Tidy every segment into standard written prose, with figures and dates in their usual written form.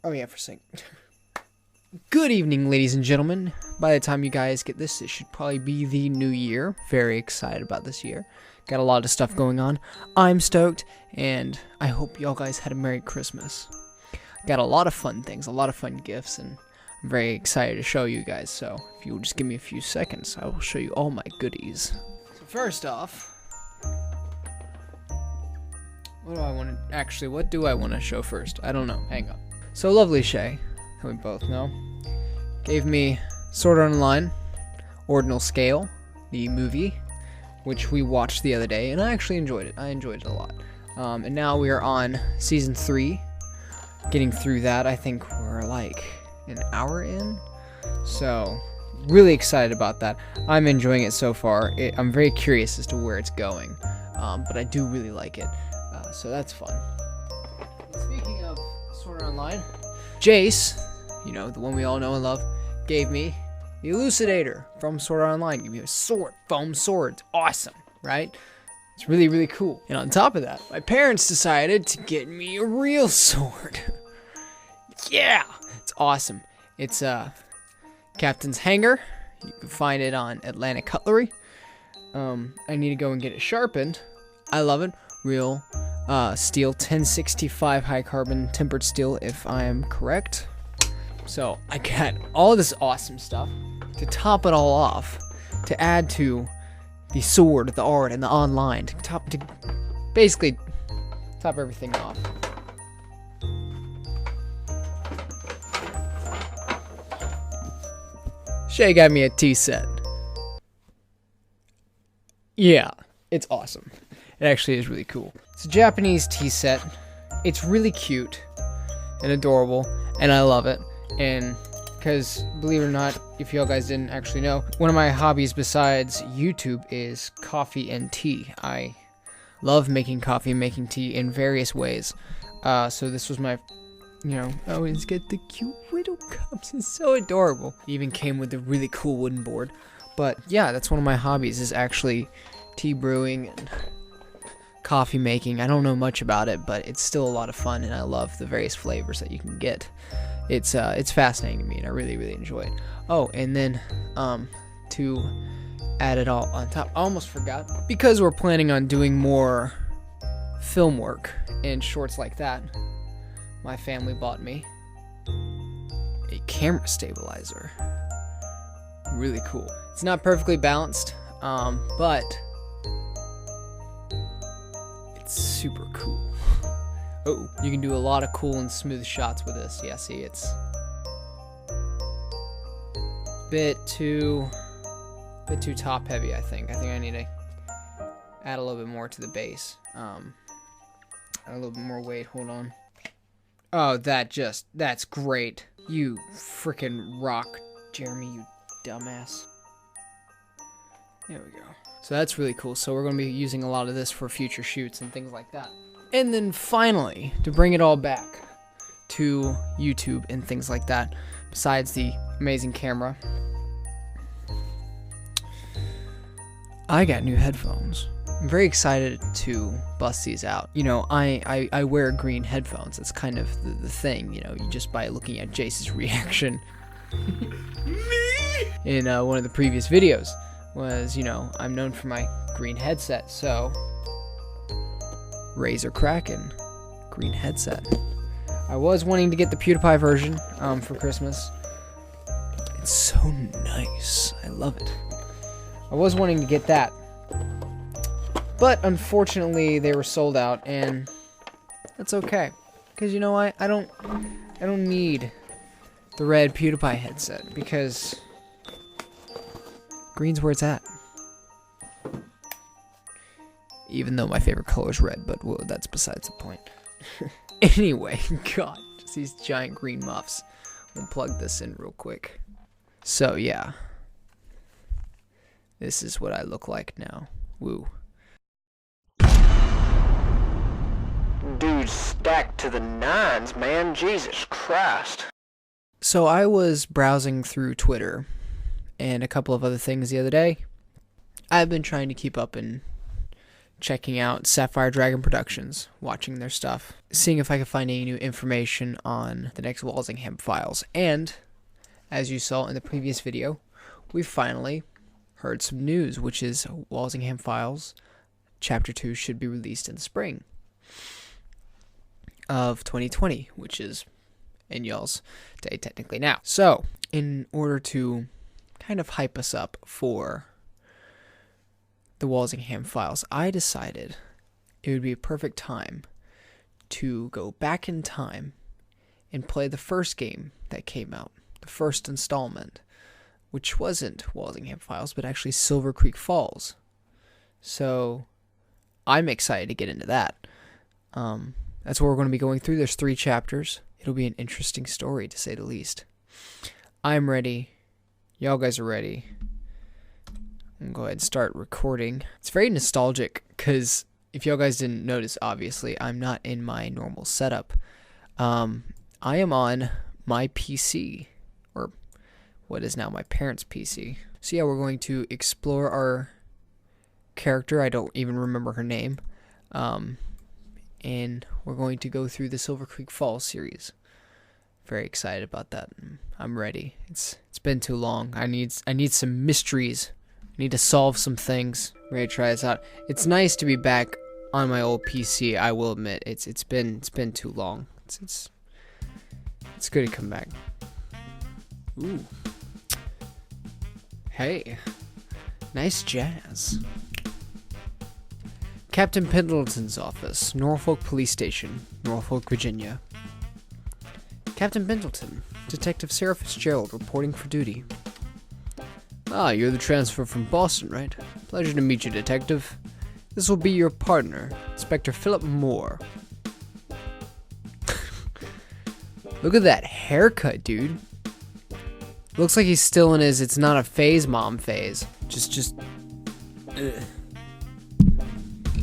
Oh yeah, for sync. Good evening, ladies and gentlemen. By the time you guys get this, it should probably be the new year. Very excited about this year. Got a lot of stuff going on. I'm stoked, and I hope y'all guys had a Merry Christmas. Got a lot of fun things, a lot of fun gifts, and I'm very excited to show you guys. So if you will just give me a few seconds, I will show you all my goodies. So first off, what do I want to show first? I don't know. Hang on. So Lovely Shay, who we both know, gave me Sword Art Online, Ordinal Scale, the movie, which we watched the other day, and I actually enjoyed it. I enjoyed it a lot. And now we are on Season 3, getting through that. I think we're like an hour in, so really excited about that. I'm enjoying it so far. I'm very curious as to where it's going, but I do really like it, so that's fun. Speaking of Sword Art Online, Jace, you know, the one we all know and love, gave me the Elucidator from Sword Art Online. Give me a sword, foam sword. It's awesome, right? It's really, really cool. And on top of that, my parents decided to get me a real sword. Yeah, it's awesome. It's Captain's Hanger. You can find it on Atlantic Cutlery. I need to go and get it sharpened. I love it. Real steel, 1065 high carbon tempered steel, if I am correct. So I got all this awesome stuff to top it all off, to add to the sword, the art, and the online, to basically top everything off. Shay got me a tea set. Yeah, it's awesome. It actually is really cool. It's a Japanese tea set. It's really cute and adorable, and I love it. And because, believe it or not, if y'all guys didn't actually know, one of my hobbies besides YouTube is coffee and tea. I love making coffee and making tea in various ways. So this was my, always get the cute little cups. It's so adorable. It even came with a really cool wooden board. But yeah, that's one of my hobbies, is actually tea brewing and coffee making. I don't know much about it, but it's still a lot of fun, and I love the various flavors that you can get. It's fascinating to me, and I really, really enjoy it. Oh, and then to add it all on top, I almost forgot, because we're planning on doing more film work and shorts like that, my family bought me a camera stabilizer. Really cool. It's not perfectly balanced, but it's super cool. Oh, you can do a lot of cool and smooth shots with this. Yeah, see, it's a bit too top heavy, I think. I think I need to add a little bit more to the base. Add a little bit more weight. Hold on. Oh, that's great. You freaking rock, Jeremy, you dumbass. There we go. So that's really cool. So we're going to be using a lot of this for future shoots and things like that. And then finally, to bring it all back to YouTube and things like that, besides the amazing camera, I got new headphones. I'm very excited to bust these out. You know, I wear green headphones. It's kind of the thing, you just by looking at Jace's reaction in one of the previous videos was, I'm known for my green headset, so Razer Kraken green headset. I was wanting to get the PewDiePie version for Christmas. It's so nice. I love it. I was wanting to get that, but unfortunately they were sold out, and that's okay, because you know what? I don't need the red PewDiePie headset, because green's where it's at. Even though my favorite color is red, but well, that's besides the point. Anyway, God, just these giant green muffs. We'll plug this in real quick. So yeah, this is what I look like now. Woo. Dude, stacked to the nines, man. Jesus Christ. So I was browsing through Twitter and a couple of other things the other day. I've been trying to keep up and checking out Sapphire Dragon Productions, watching their stuff, seeing if I could find any new information on the next Walsingham Files. And, as you saw in the previous video, we finally heard some news, which is Walsingham Files Chapter 2 should be released in the spring of 2020, which is in y'all's day technically now. So, in order to kind of hype us up for the Walsingham Files, I decided it would be a perfect time to go back in time and play the first game that came out, the first installment, which wasn't Walsingham Files, but actually Silver Creek Falls. So, I'm excited to get into that. That's what we're going to be going through. There's 3 chapters. It'll be an interesting story, to say the least. I'm ready. Y'all guys are ready. I'm going to go ahead and start recording. It's very nostalgic, because if y'all guys didn't notice, obviously, I'm not in my normal setup. I am on my PC, or what is now my parents' PC. So yeah, we're going to explore our character. I don't even remember her name. And we're going to go through the Silver Creek Falls series. Very excited about that. I'm ready. It's been too long. I need some mysteries. I need to solve some things. I'm ready to try this out. It's nice to be back on my old PC. I will admit it's been too long. It's good to come back. Ooh. Hey, nice jazz. Captain Pendleton's office, Norfolk Police Station, Norfolk, Virginia. Captain Pendleton, Detective Sarah Fitzgerald reporting for duty. Ah, you're the transfer from Boston, right? Pleasure to meet you, Detective. This will be your partner, Inspector Philip Moore. Look at that haircut, dude. Looks like he's still in his it's not a phase mom phase. Just ugh.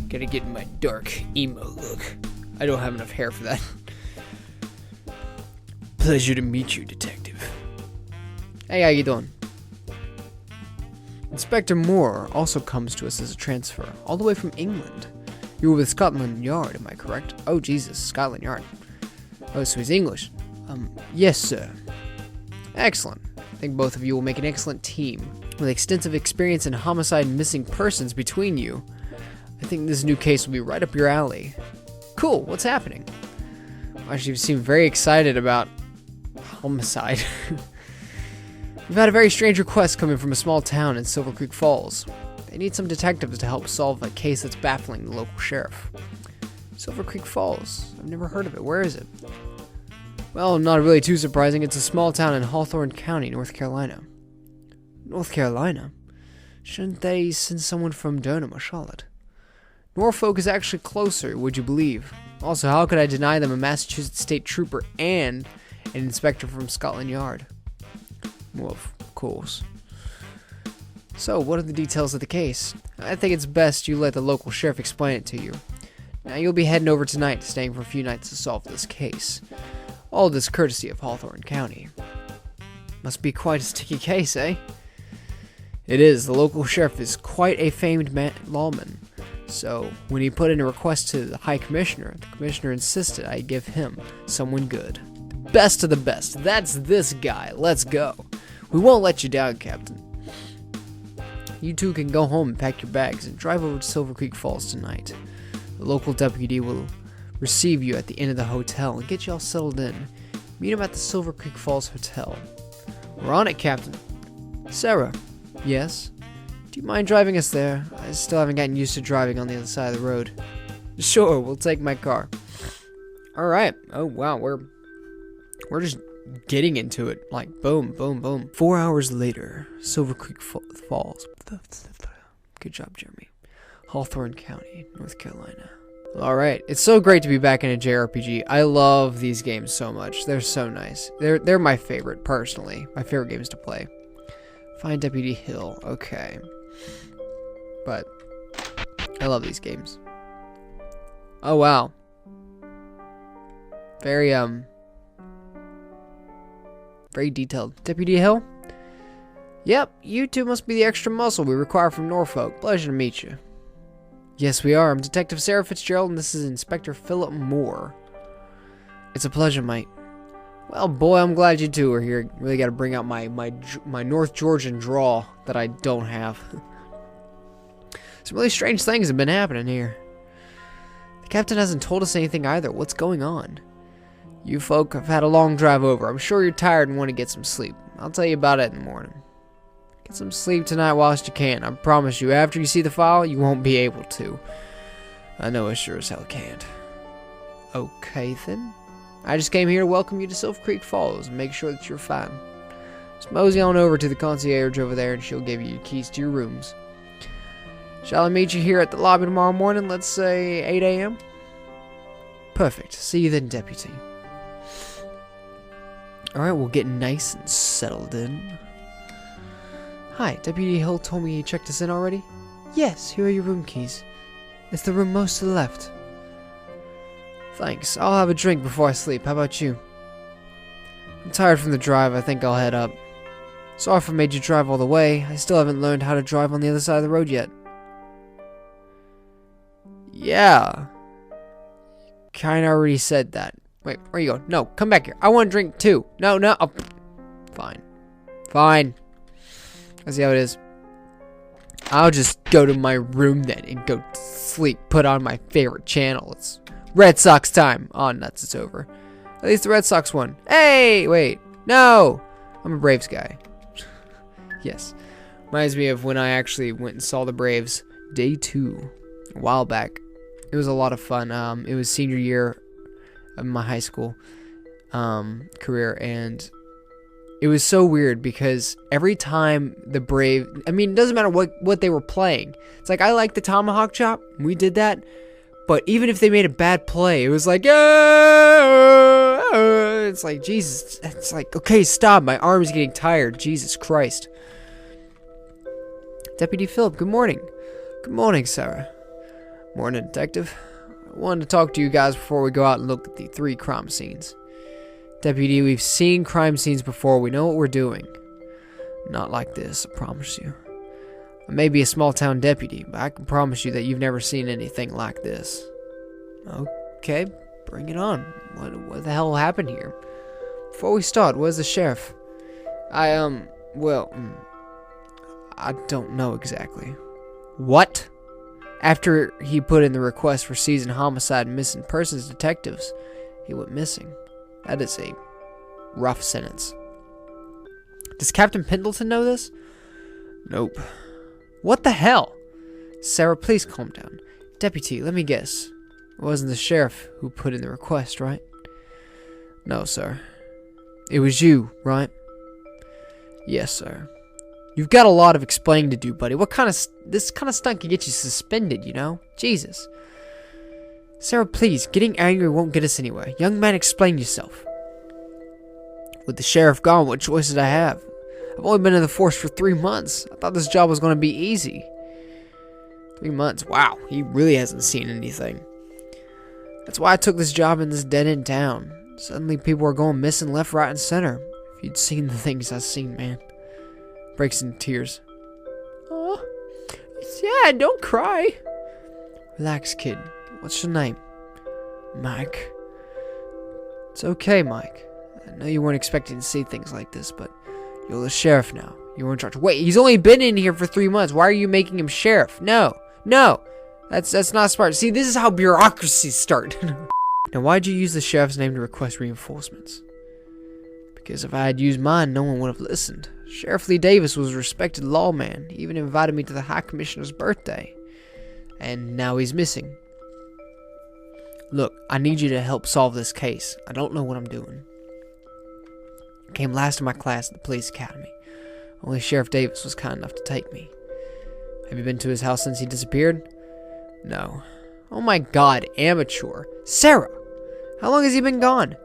Gotta get in my dark emo look. I don't have enough hair for that. Pleasure to meet you, Detective. Hey, how you doing? Inspector Moore also comes to us as a transfer, all the way from England. You were with Scotland Yard, am I correct? Oh, Jesus, Scotland Yard. Oh, so he's English. Yes, sir. Excellent. I think both of you will make an excellent team. With extensive experience in homicide and missing persons between you, I think this new case will be right up your alley. Cool, what's happening? Actually, you seem very excited about homicide. We've had a very strange request coming from a small town in Silver Creek Falls. They need some detectives to help solve a case that's baffling the local sheriff. Silver Creek Falls. I've never heard of it. Where is it? Well, not really too surprising. It's a small town in Hawthorne County, North Carolina. North Carolina? Shouldn't they send someone from Durham or Charlotte? Norfolk is actually closer, would you believe? Also, how could I deny them a Massachusetts state trooper and an inspector from Scotland Yard? Well, of course. So, what are the details of the case? I think it's best you let the local sheriff explain it to you. Now, you'll be heading over tonight, staying for a few nights to solve this case. All this courtesy of Hawthorne County. Must be quite a sticky case, eh? It is. The local sheriff is quite a famed lawman. So, when he put in a request to the High Commissioner, the Commissioner insisted I give him someone good. The best of the best. That's this guy. Let's go. We won't let you down, Captain. You two can go home and pack your bags and drive over to Silver Creek Falls tonight. The local deputy will receive you at the inn of the hotel and get you all settled in. Meet him at the Silver Creek Falls Hotel. We're on it, Captain. Sarah. Yes? Do you mind driving us there? I still haven't gotten used to driving on the other side of the road. Sure, we'll take my car. Alright. Oh, wow, we're just getting into it. Like, boom, boom, boom. 4 hours later, Silver Creek Falls. Good job, Jeremy. Hawthorne County, North Carolina. Alright, it's so great to be back in a JRPG. I love these games so much. They're so nice. They're my favorite, personally. My favorite games to play. Find Deputy Hill. Okay. But I love these games. Oh, wow. Very detailed. Deputy Hill? Yep, you two must be the extra muscle we require from Norfolk. Pleasure to meet you. Yes, we are. I'm Detective Sarah Fitzgerald, and this is Inspector Philip Moore. It's a pleasure, mate. Well, boy, I'm glad you two are here. Really got to bring out my North Georgian drawl that I don't have. Some really strange things have been happening here. The captain hasn't told us anything either. What's going on? You folk have had a long drive over. I'm sure you're tired and want to get some sleep. I'll tell you about it in the morning. Get some sleep tonight whilst you can. I promise you, after you see the file, you won't be able to. I know I sure as hell can't. Okay, then. I just came here to welcome you to Silver Creek Falls and make sure that you're fine. Just mosey on over to the concierge over there and she'll give you your keys to your rooms. Shall I meet you here at the lobby tomorrow morning, let's say 8 a.m.? Perfect. See you then, Deputy. Alright, we'll get nice and settled in. Hi, Deputy Hill told me you checked us in already? Yes, here are your room keys. It's the room most to the left. Thanks. I'll have a drink before I sleep. How about you? I'm tired from the drive. I think I'll head up. Sorry if I made you drive all the way. I still haven't learned how to drive on the other side of the road yet. Yeah. Kinda already said that. Wait, where you going? No, come back here. I want to drink too. No. Oh. Fine. Fine. I see how it is. I'll just go to my room then and go to sleep. Put on my favorite channel. It's Red Sox time. Oh, nuts. It's over. At least the Red Sox won. Hey, wait. No. I'm a Braves guy. Yes. Reminds me of when I actually went and saw the Braves day 2 a while back. It was a lot of fun. It was senior year of my high school career, and it was so weird because every time the Brave, I mean, it doesn't matter what they were playing. It's like, I like the tomahawk chop. We did that. But even if they made a bad play, it was like, it's like, Jesus. It's like, okay, stop. My arm is getting tired. Jesus Christ. Deputy Philip, good morning. Good morning, Sarah. Morning, Detective. I wanted to talk to you guys before we go out and look at the 3 crime scenes. Deputy, we've seen crime scenes before. We know what we're doing. Not like this, I promise you. I may be a small-town deputy, but I can promise you that you've never seen anything like this. Okay, bring it on. What the hell happened here? Before we start, where's the sheriff? Well, I don't know exactly. What? After he put in the request for seasoned homicide and missing persons detectives, he went missing. That is a rough sentence. Does Captain Pendleton know this? Nope. What the hell? Sarah, please calm down. Deputy, let me guess. It wasn't the sheriff who put in the request, right? No, sir. It was you, right? Yes, sir. You've got a lot of explaining to do, buddy. This kind of stunt can get you suspended, you know? Jesus. Sarah, please, getting angry won't get us anywhere. Young man, explain yourself. With the sheriff gone, what choice did I have? I've only been in the force for 3 months. I thought this job was going to be easy. 3 months? Wow, he really hasn't seen anything. That's why I took this job in this dead-end town. Suddenly people are going missing left, right, and center. If you'd seen the things I've seen, man. Breaks into tears. Oh, yeah, don't cry. Relax, kid. What's your name? Mike. It's okay, Mike. I know you weren't expecting to see things like this, but you're the sheriff now. You're in charge. Wait, he's only been in here for 3 months. Why are you making him sheriff? No. That's not smart. See, this is how bureaucracies start. Now, why'd you use the sheriff's name to request reinforcements? Because if I had used mine, no one would have listened. Sheriff Lee Davis was a respected lawman. He even invited me to the High Commissioner's birthday. And now he's missing. Look, I need you to help solve this case. I don't know what I'm doing. I came last in my class at the police academy. Only Sheriff Davis was kind enough to take me. Have you been to his house since he disappeared? No. Oh my god, amateur. Sarah! How long has he been gone?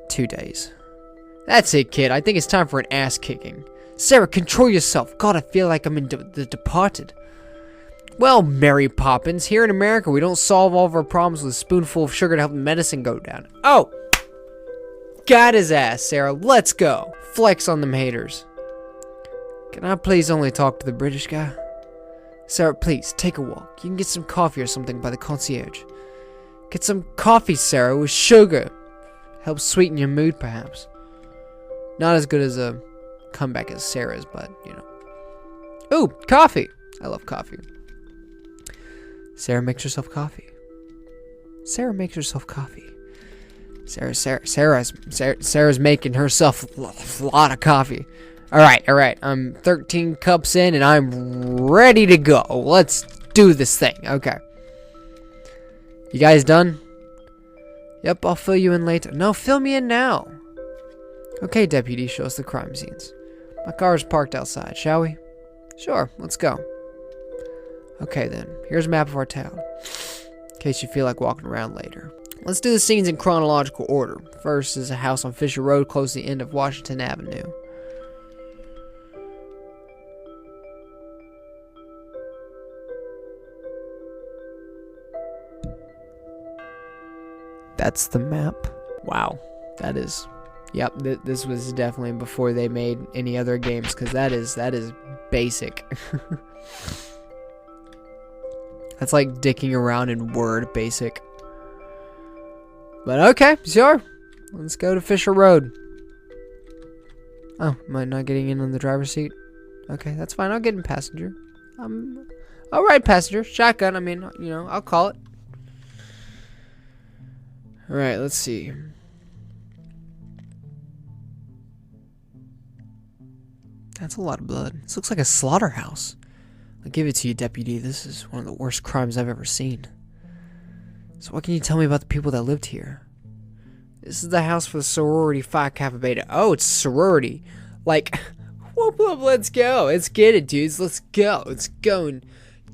2 days. That's it, kid. I think it's time for an ass kicking. Sarah, control yourself. God, I feel like I'm in The Departed. Well, Mary Poppins, here in America, we don't solve all of our problems with a spoonful of sugar to help the medicine go down. Oh! Got his ass, Sarah. Let's go. Flex on them haters. Can I please only talk to the British guy? Sarah, please, take a walk. You can get some coffee or something by the concierge. Get some coffee, Sarah, with sugar. Helps sweeten your mood, perhaps. Not as good as a comeback as Sarah's, but, you know. Ooh, coffee! I love coffee. Sarah makes herself coffee. Sarah makes herself coffee. Sarah's making herself a lot of coffee. Alright. I'm 13 cups in and I'm ready to go. Let's do this thing. Okay. You guys done? Yep, I'll fill you in later. No, fill me in now. Okay, deputy, show us the crime scenes. My car is parked outside, shall we? Sure, let's go. Okay then, here's a map of our town. In case you feel like walking around later. Let's do the scenes in chronological order. First is a house on Fisher Road close to the end of Washington Avenue. That's the map. Wow. That is... Yep, this was definitely before they made any other games, because that is basic. That's like dicking around in Word basic. But okay, sure. Let's go to Fisher Road. Oh, am I not getting in on the driver's seat? Okay, that's fine. I'll get in passenger. Alright, passenger. Shotgun, I mean, you know, I'll call it. Alright, let's see. That's a lot of blood. This looks like a slaughterhouse. I'll give it to you, deputy. This is one of the worst crimes I've ever seen. So what can you tell me about the people that lived here? This is the house for the sorority Phi Kappa Beta. Oh, it's sorority. Like, whoop whoop, let's go. Let's get it, dudes. Let's go. Let's go and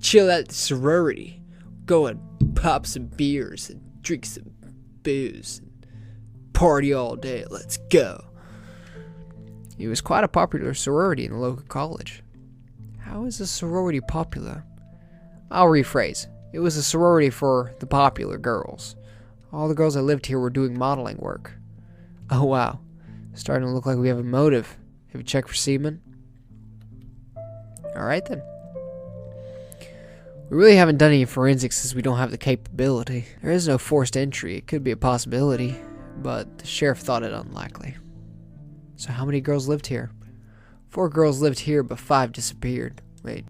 chill at the sorority. Go and pop some beers and drink some booze and party all day. Let's go. It was quite a popular sorority in the local college. How is a sorority popular? I'll rephrase. It was a sorority for the popular girls. All the girls that lived here were doing modeling work. Oh wow. Starting to look like we have a motive. Have you checked for semen? Alright then. We really haven't done any forensics since we don't have the capability. There is no forced entry. It could be a possibility, but the sheriff thought it unlikely. So how many girls lived here? 4 girls lived here, but 5 disappeared. Wait.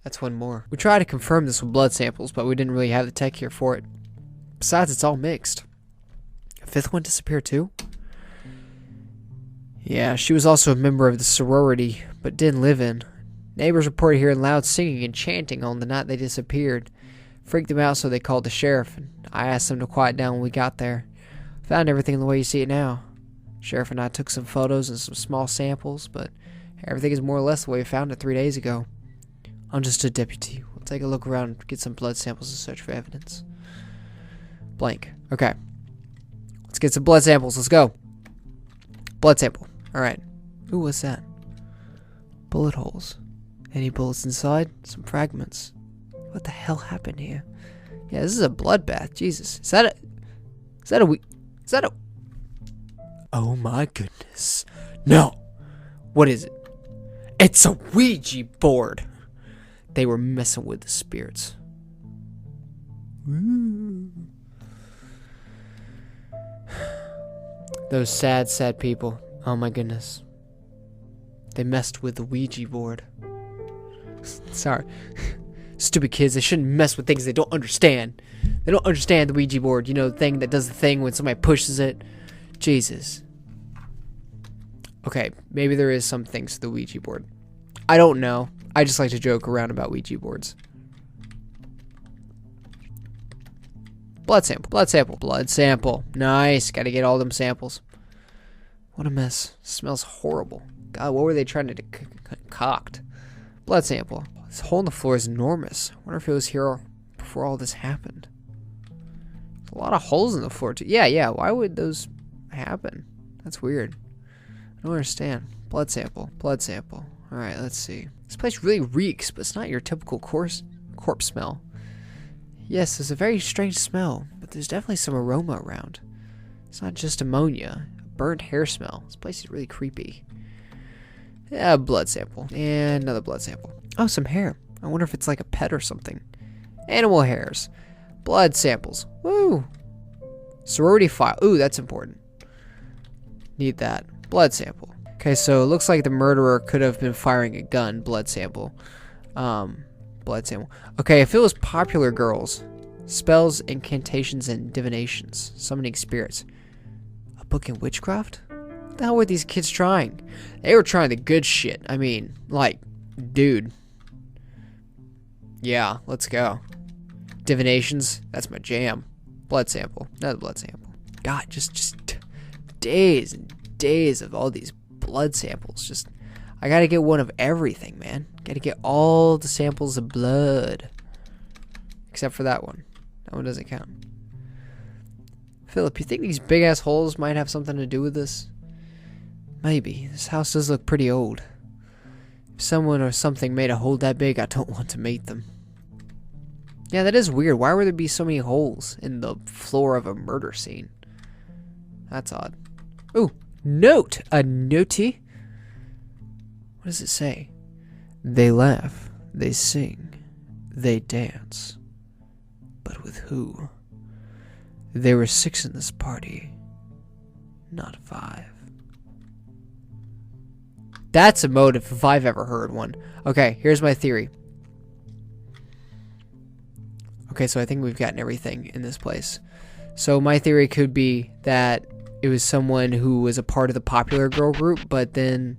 That's one more. We tried to confirm this with blood samples, but we didn't really have the tech here for it. Besides, it's all mixed. A 5th one disappeared too? Yeah, she was also a member of the sorority, but didn't live in. Neighbors reported hearing loud singing and chanting on the night they disappeared. Freaked them out, so they called the sheriff, and I asked them to quiet down when we got there. Found everything the way you see it now. Sheriff and I took some photos and some small samples, but everything is more or less the way we found it 3 days ago. Understood, deputy. We'll take a look around and get some blood samples and search for evidence. Blank. Okay. Let's get some blood samples. Let's go. Blood sample. Alright. Ooh, what's that? Bullet holes. Any bullets inside? Some fragments. What the hell happened here? Yeah, this is a bloodbath. Jesus. Is that a... Oh my goodness. No. What is it? It's a Ouija board. They were messing with the spirits. Ooh. Those sad, sad people. Oh my goodness. They messed with the Ouija board. Sorry. Stupid kids, they shouldn't mess with things they don't understand. They don't understand the Ouija board. You know, the thing that does the thing when somebody pushes it. Jesus. Okay, maybe there is some things to the Ouija board. I don't know. I just like to joke around about Ouija boards. Blood sample. Blood sample. Blood sample. Nice. Gotta get all them samples. What a mess. Smells horrible. God, what were they trying to concoct? Blood sample. This hole in the floor is enormous. I wonder if it was here before all this happened. There's a lot of holes in the floor too. Yeah. Why would those happen? That's weird. I don't understand. Blood sample. Blood sample. Alright, let's see. This place really reeks, but it's not your typical corpse smell. Yes, there's a very strange smell, but there's definitely some aroma around. It's not just ammonia. A burnt hair smell. This place is really creepy. Yeah, blood sample. And another blood sample. Oh, some hair. I wonder if it's like a pet or something. Animal hairs. Blood samples. Woo! Sorority file. Ooh, that's important. Need that. Blood sample. Okay, so it looks like the murderer could have been firing a gun. Blood sample. Blood sample. Okay, if it was popular girls. Spells, incantations, and divinations. Summoning spirits. A book in witchcraft? What the hell were these kids trying? They were trying the good shit. I mean, like, dude. Yeah, let's go. Divinations, that's my jam. Blood sample, another blood sample. God, just days and days of all these blood samples. Just, I gotta get one of everything, man. Gotta get all the samples of blood. Except for that one. That one doesn't count. Philip, you think these big ass holes might have something to do with this? Maybe. This house does look pretty old. If someone or something made a hole that big, I don't want to meet them. Yeah, that is weird. Why would there be so many holes in the floor of a murder scene? That's odd. Ooh, note! A notey? What does it say? They laugh, they sing, they dance. But with who? There were 6 in this party, not 5. That's a motive if I've ever heard one. Okay, here's my theory. Okay, so I think we've gotten everything in this place. So my theory could be that it was someone who was a part of the popular girl group, but then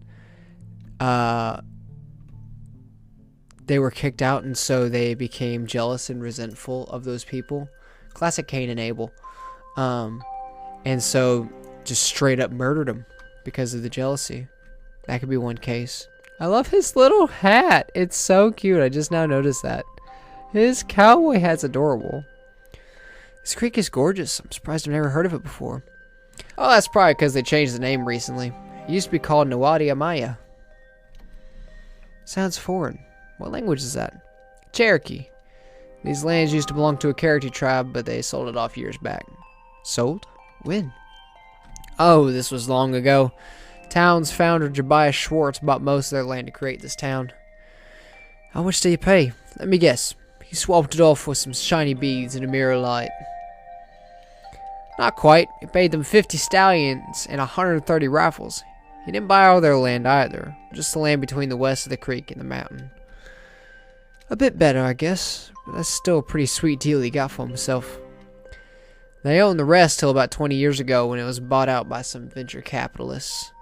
they were kicked out, and so they became jealous and resentful of those people. Classic Cain and Abel. And so just straight up murdered him because of the jealousy. That could be one case. I love his little hat. It's so cute. I just now noticed that. His cowboy hat's adorable. This creek is gorgeous. I'm surprised I've never heard of it before. Oh, that's probably because they changed the name recently. It used to be called Nawadi Amaya. Sounds foreign. What language is that? Cherokee. These lands used to belong to a Cherokee tribe, but they sold it off years back. Sold? When? Oh, this was long ago. Town's founder, Jebiah Schwartz, bought most of their land to create this town. How much did he pay? Let me guess. He swapped it off with some shiny beads and a mirror light. Not quite. He paid them 50 stallions and 130 rifles. He didn't buy all their land either. Just the land between the west of the creek and the mountain. A bit better, I guess. But that's still a pretty sweet deal he got for himself. They owned the rest till about 20 years ago when it was bought out by some venture capitalists.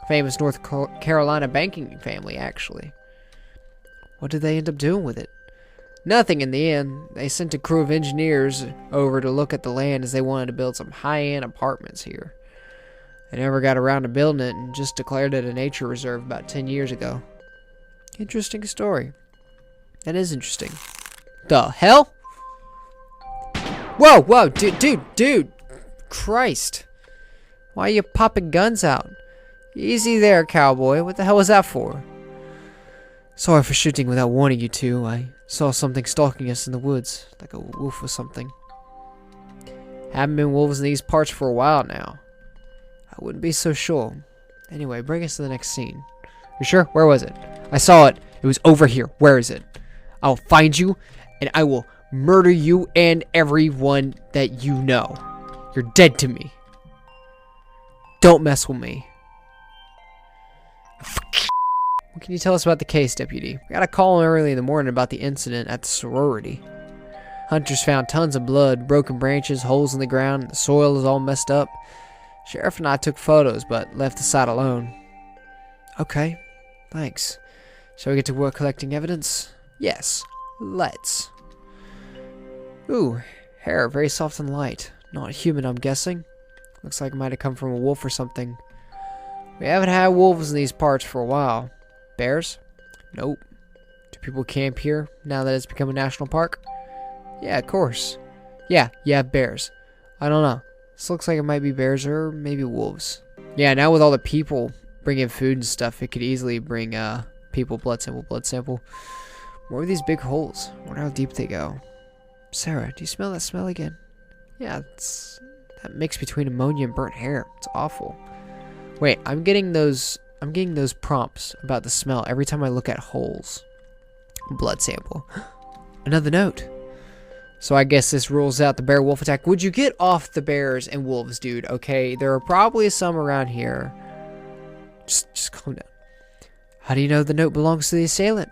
Famous North Carolina banking family, actually. What did they end up doing with it? Nothing in the end. They sent a crew of engineers over to look at the land as they wanted to build some high-end apartments here. They never got around to building it and just declared it a nature reserve about 10 years ago. Interesting story. That is interesting. The hell? Whoa, dude. Christ. Why are you popping guns out? Easy there, cowboy. What the hell was that for? Sorry for shooting without warning you two. I saw something stalking us in the woods, like a wolf or something. Haven't been wolves in these parts for a while now. I wouldn't be so sure. Anyway, bring us to the next scene. You sure? Where was it? I saw it. It was over here. Where is it? I'll find you, and I will murder you and everyone that you know. You're dead to me. Don't mess with me. What can you tell us about the case, Deputy? We got a call early in the morning about the incident at the sorority. Hunters found tons of blood, broken branches, holes in the ground, the soil is all messed up. Sheriff and I took photos, but left the site alone. Okay, thanks. Shall we get to work collecting evidence? Yes, let's. Ooh, hair, very soft and light. Not human, I'm guessing. Looks like it might have come from a wolf or something. We haven't had wolves in these parts for a while. Bears? Nope. Do people camp here now that it's become a national park? Yeah, of course. Yeah, bears. I don't know. This looks like it might be bears or maybe wolves. Yeah, now with all the people bringing food and stuff, it could easily bring people blood sample. More of these big holes. I wonder how deep they go. Sarah, do you smell that smell again? Yeah, it's that mix between ammonia and burnt hair. It's awful. Wait, I'm getting those I'm getting those prompts about the smell every time I look at holes. Blood sample. Another note. So I guess this rules out the bear-wolf attack. Would you get off the bears and wolves, dude? Okay, there are probably some around here. Just calm down. How do you know the note belongs to the assailant?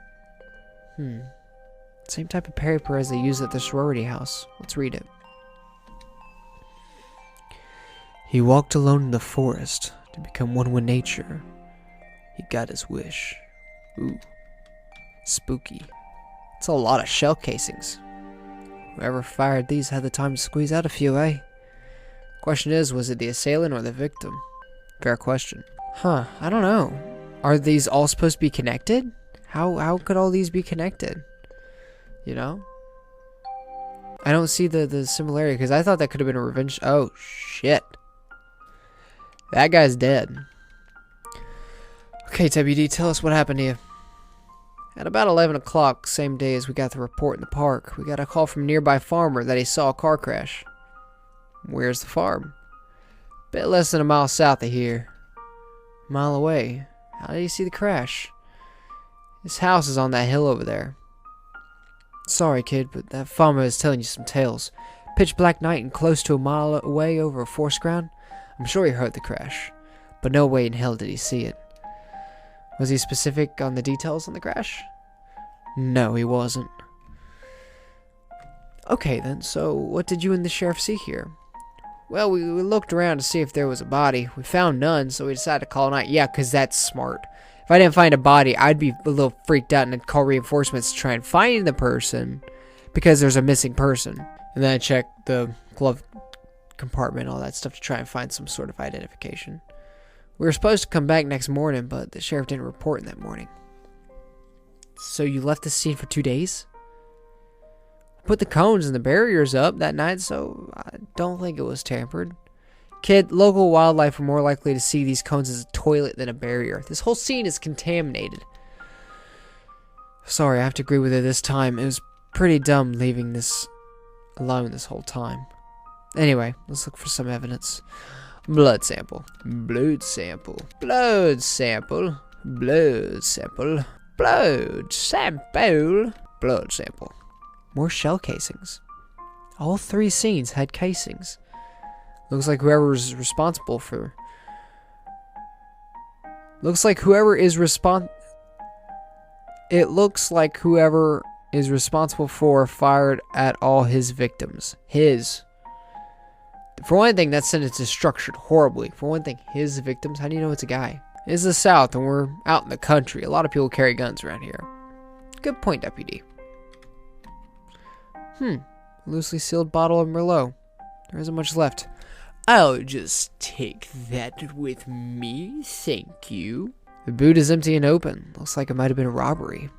Same type of paper as they use at the sorority house. Let's read it. He walked alone in the forest to become one with nature. He got his wish. Ooh. Spooky. It's a lot of shell casings. Whoever fired these had the time to squeeze out a few, eh? Question is, was it the assailant or the victim? Fair question. Huh, I don't know. Are these all supposed to be connected? How could all these be connected? You know? I don't see the similarity, because I thought that could have been a revenge. Oh, shit. That guy's dead. Okay, WD, tell us what happened to you. At about 11 o'clock, same day as we got the report in the park, we got a call from a nearby farmer that he saw a car crash. Where's the farm? Bit less than a mile south of here. A mile away. How did you see the crash? His house is on that hill over there. Sorry, kid, but that farmer is telling you some tales. Pitch black night and close to a mile away over a forest ground. I'm sure he heard the crash, but no way in hell did he see it. Was he specific on the details on the crash? No, he wasn't. Okay then, so what did you and the sheriff see here? Well, we looked around to see if there was a body. We found none, so we decided to call a night. Yeah, because that's smart. If I didn't find a body, I'd be a little freaked out and I'd call reinforcements to try and find the person because there's a missing person. And then I checked the glove compartment, all that stuff to try and find some sort of identification. We were supposed to come back next morning, but the sheriff didn't report in that morning. So you left the scene for 2 days? Put the cones and the barriers up that night, so I don't think it was tampered. Kid, local wildlife are more likely to see these cones as a toilet than a barrier. This whole scene is contaminated. Sorry, I have to agree with it this time. It was pretty dumb leaving this alone this whole time. Anyway, let's look for some evidence. Blood sample. Blood sample. Blood sample. Blood sample. Blood sample. Blood sample. More shell casings. All 3 scenes had casings. Looks like whoever was responsible for... It looks like whoever is responsible for fired at all his victims. His. For one thing, that sentence is structured horribly. For one thing, his victims. How do you know it's a guy? It's the South, and we're out in the country. A lot of people carry guns around here. Good point, Deputy. Loosely sealed bottle of Merlot. There isn't much left. I'll just take that with me, thank you. The boot is empty and open. Looks like it might have been a robbery.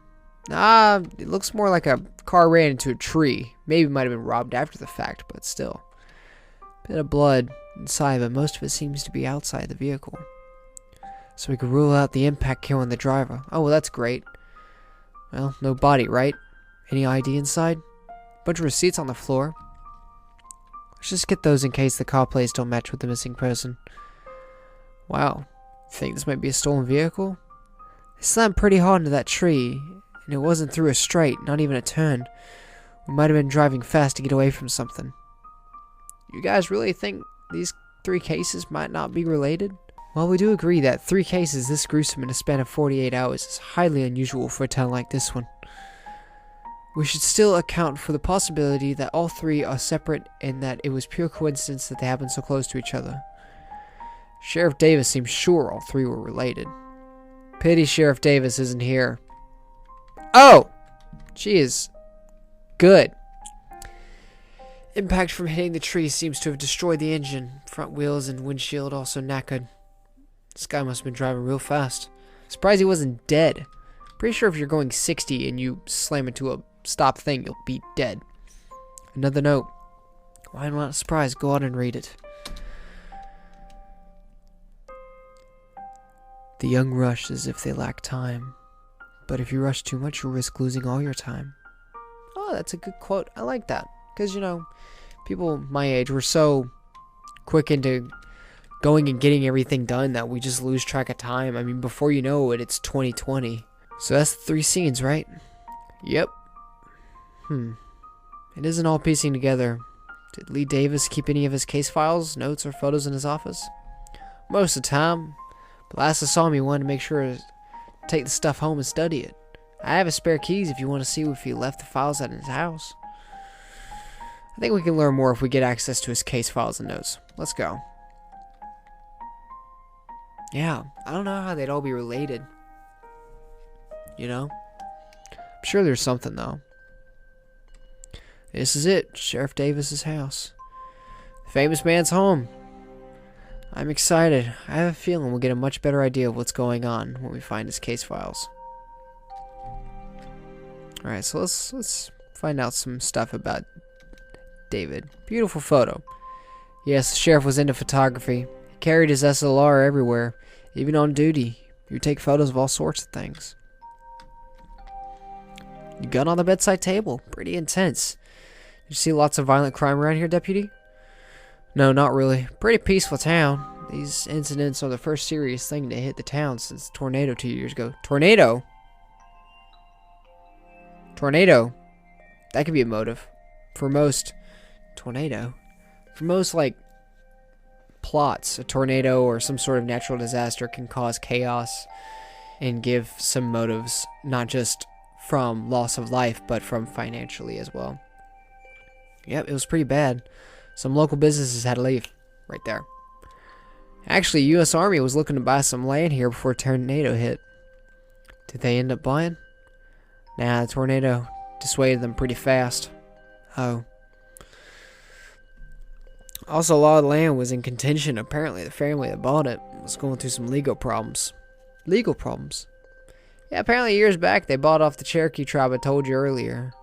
It looks more like a car ran into a tree. Maybe it might have been robbed after the fact, but still. Bit of blood inside, but most of it seems to be outside the vehicle. So we can rule out the impact killing the driver. Oh, well, that's great. Well, no body, right? Any ID inside? Bunch of receipts on the floor. Let's just get those in case the car plates don't match with the missing person. Wow. Think this might be a stolen vehicle? They slammed pretty hard into that tree, and it wasn't through a straight, not even a turn. We might have been driving fast to get away from something. You guys really think these 3 cases might not be related? Well, we do agree that 3 cases this gruesome in a span of 48 hours is highly unusual for a town like this one. We should still account for the possibility that all 3 are separate and that it was pure coincidence that they happened so close to each other. Sheriff Davis seems sure all 3 were related. Pity Sheriff Davis isn't here. Oh! She is good. Impact from hitting the tree seems to have destroyed the engine. Front wheels and windshield also knackered. This guy must have been driving real fast. Surprised he wasn't dead. Pretty sure if you're going 60 and you slam into a stop thing, you'll be dead. Another note. Why am I not surprised? Go on and read it. The young rush as if they lack time. But if you rush too much, you'll risk losing all your time. Oh, that's a good quote. I like that. Because, you know, people my age were so quick into going and getting everything done that we just lose track of time. I mean, before you know it, it's 2020. So that's 3 scenes, right? Yep. It isn't all piecing together. Did Lee Davis keep any of his case files, notes, or photos in his office? Most of the time. But last I saw him, he wanted to make sure to take the stuff home and study it. I have his spare keys if you want to see if he left the files at his house. I think we can learn more if we get access to his case files and notes. Let's go. Yeah, I don't know how they'd all be related. You know? I'm sure there's something, though. This is it, Sheriff Davis's house. The famous man's home. I'm excited. I have a feeling we'll get a much better idea of what's going on when we find his case files. Alright, so let's find out some stuff about David. Beautiful photo. Yes, the sheriff was into photography. He carried his SLR everywhere, even on duty. He would take photos of all sorts of things. Gun on the bedside table. Pretty intense. Did you see lots of violent crime around here, Deputy? No, not really. Pretty peaceful town. These incidents are the first serious thing to hit the town since the tornado 2 years ago. Tornado? Tornado. That could be a motive. For most... Tornado? For most, like, plots, a tornado or some sort of natural disaster can cause chaos and give some motives, not just from loss of life, but from financially as well. Yep, it was pretty bad. Some local businesses had to leave. Right there. Actually, U.S. Army was looking to buy some land here before a tornado hit. Did they end up buying? Nah, the tornado dissuaded them pretty fast. Oh. Also, a lot of the land was in contention. Apparently, the family that bought it was going through some legal problems. Legal problems? Yeah, apparently years back, they bought off the Cherokee tribe I told you earlier.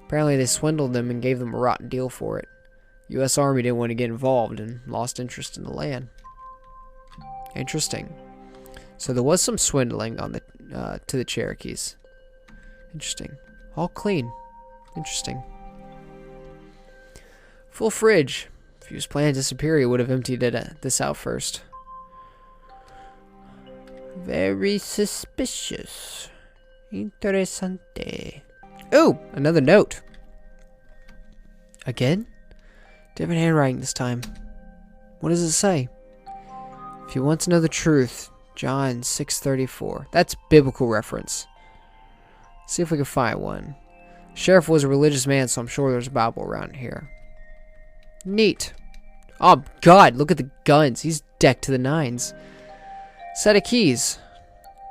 Apparently, they swindled them and gave them a rotten deal for it. U.S. Army didn't want to get involved and lost interest in the land. Interesting. So there was some swindling on the to the Cherokees. Interesting. All clean. Interesting. Full fridge. If he was planning to disappear, he would have emptied this out first. Very suspicious. Interessante. Oh, another note. Again? Different handwriting this time. What does it say? If you want to know the truth, John 6:34. That's biblical reference. See if we can find one. Sheriff was a religious man, so I'm sure there's a Bible around here. Neat. Oh, God, look at the guns. He's decked to the nines. Set of keys.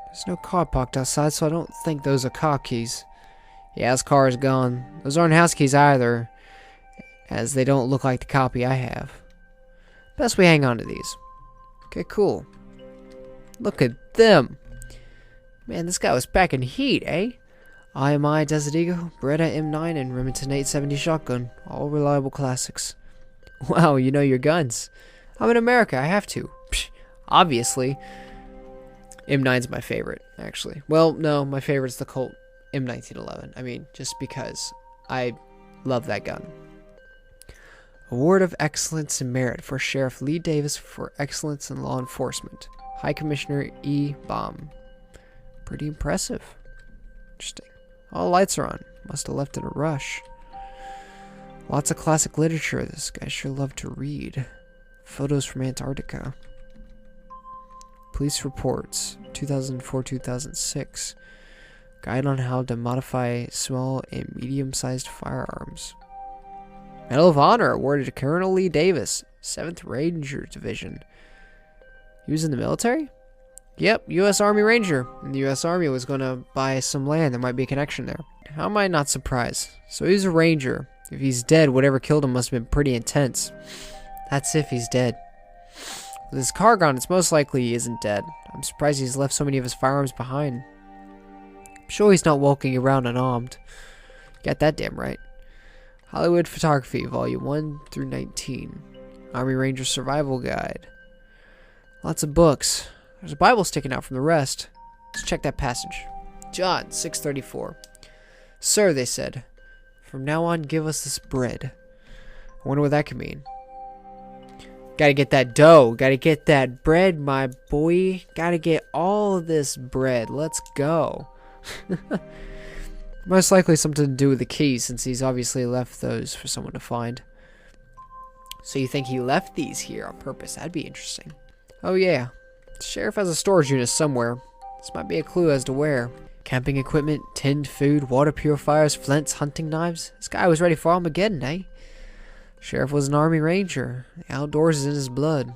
There's no car parked outside, so I don't think those are car keys. Yeah, his car is gone. Those aren't house keys either, as they don't look like the copy I have. Best we hang on to these. Okay, cool. Look at them. Man, this guy was packing heat, eh? IMI Desert Eagle, Beretta M9, and Remington 870 shotgun. All reliable classics. Wow, you know your guns. I'm in America, I have to. Psh, obviously. M9's my favorite, actually. Well, no, my favorite's the Colt M1911. I mean, just because I love that gun. Award of Excellence and Merit for Sheriff Lee Davis for Excellence in Law Enforcement. High Commissioner E. Baum. Pretty impressive. Interesting. All the lights are on. Must have left in a rush. Lots of classic literature. This guy sure loved to read. Photos from Antarctica. Police reports. 2004-2006. Guide on how to modify small and medium-sized firearms. Medal of Honor awarded to Colonel Lee Davis, 7th Ranger Division. He was in the military? Yep, U.S. Army Ranger. And the U.S. Army was going to buy some land. There might be a connection there. How am I not surprised? So he's a Ranger. If he's dead, whatever killed him must have been pretty intense. That's if he's dead. With his car gone, it's most likely he isn't dead. I'm surprised he's left so many of his firearms behind. I'm sure he's not walking around unarmed. Got that damn right. Hollywood Photography, Volume 1 through 19. Army Ranger Survival Guide. Lots of books. There's a Bible sticking out from the rest. Let's check that passage. John 6:34. Sir, they said, from now on give us this bread. I wonder what that could mean. Gotta get that dough. Gotta get that bread, my boy. Gotta get all this bread. Let's go. Most likely something to do with the keys, since he's obviously left those for someone to find. So you think he left these here on purpose? That'd be interesting. Oh yeah. The sheriff has a storage unit somewhere. This might be a clue as to where. Camping equipment, tinned food, water purifiers, flints, hunting knives. This guy was ready for Armageddon, eh? Sheriff was an army ranger. The outdoors is in his blood.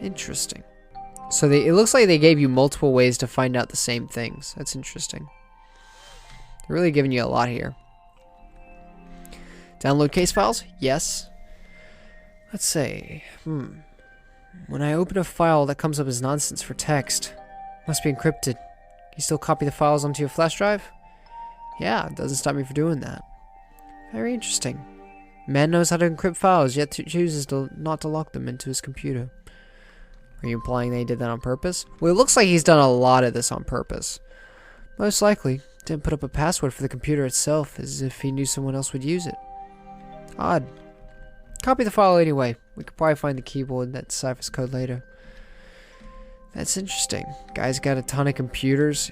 Interesting. So it looks like they gave you multiple ways to find out the same things. That's interesting. They're really giving you a lot here. Download case files? Yes. Let's see. When I open a file that comes up as nonsense for text, must be encrypted. Can you still copy the files onto your flash drive? Yeah, it doesn't stop me from doing that. Very interesting. Man knows how to encrypt files, yet chooses not to lock them into his computer. Are you implying they did that on purpose? Well, it looks like he's done a lot of this on purpose. Most likely. Didn't put up a password for the computer itself, as if he knew someone else would use it. Odd. Copy the file anyway. We could probably find the keyboard that deciphers code later. That's interesting. Guy's got a ton of computers.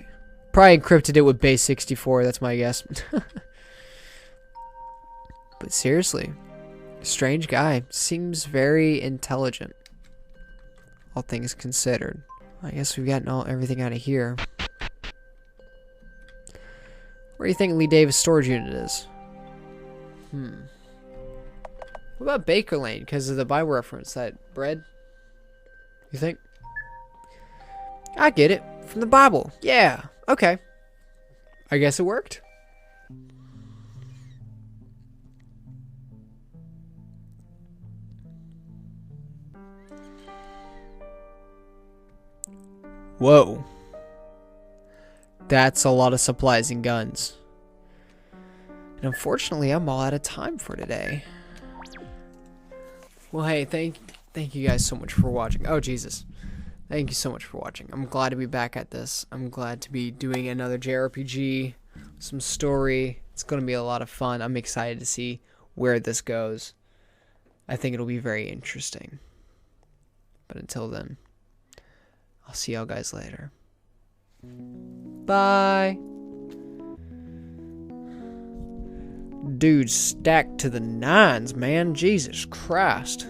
Probably encrypted it with base 64, that's my guess. But seriously, strange guy. Seems very intelligent. All things considered. I guess we've gotten everything out of here. Where do you think Lee Davis' storage unit is? What about Baker Lane? Because of the Bible reference, that bread? You think? I get it. From the Bible. Yeah. Okay. I guess it worked. Whoa. That's a lot of supplies and guns. And unfortunately, I'm all out of time for today. Well, hey, thank you guys so much for watching. Oh, Jesus. Thank you so much for watching. I'm glad to be back at this. I'm glad to be doing another JRPG, some story. It's going to be a lot of fun. I'm excited to see where this goes. I think it'll be very interesting. But until then, I'll see y'all guys later. Bye. Dude, stacked to the nines, man. Jesus Christ.